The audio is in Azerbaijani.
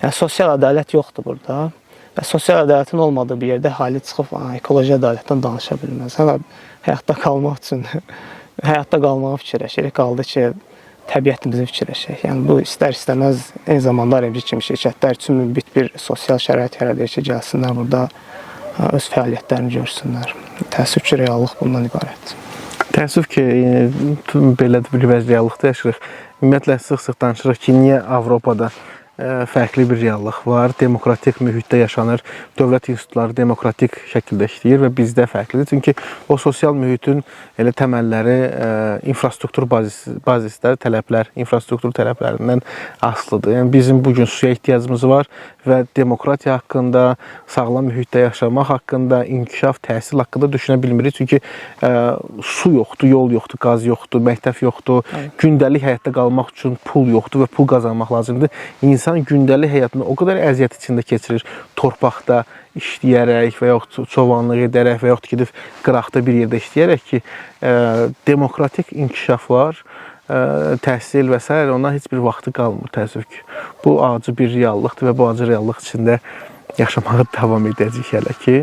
Yəni sosial ədalət yoxdur burada. Və sosial ədalətin olmadığı bir yerdə əhali çıxıb ekoloji ədalətdən danışa bilməz. Həyatda qalmaq üçün həyatda qalmağı fikirləşirik. Qaldı ki, təbiətimizi fikirləşək. Yəni bu istər-istəməz eyni zamanda RMC kimi şirkətlər üçün mübit bir sosial şərait yaradır ki, gəlsinlər burada öz fəaliyyətlərini görsünlər. Təəssüf ki, reallıq bundan ibarətdir. Təəssüf ki, belə bir realitetdə yaşayırıq. Ümumiyyətlə sıx-sıx danışırıq ki, niyə Avropada fərqli bir reallıq var, demokratik mühitdə yaşanır, dövlət institutları demokratik şəkildə işləyir və bizdə fərqlidir. Çünki o sosial mühitin elə təməlləri infrastruktur bazislər, tələblər, infrastruktur tələblərindən asılıdır. Yəni bizim bugün suya ehtiyacımız var və demokratiya haqqında, sağlam mühitdə yaşamaq haqqında, inkişaf, təhsil haqqında düşünə bilmirik. Çünki su yoxdur, yol yoxdur, qaz yoxdur, məktəb yoxdur, gündəlik həyatda qalmaq üçün pul yoxdur və pul qazanmaq lazımdır. İnsan gündəlik həyatında o qədər əziyyət içində keçirir, torpaqda işləyərək və yaxud çobanlıq edərək və yaxud gedib qıraqda bir yerdə işləyərək ki, demokratik inkişaflar, təhsil və s. ondan heç bir vaxtı qalmır, təəssüf ki. Bu acı bir reallıqdır və bu acı reallıq içində yaşamağa davam edəcək hələ ki.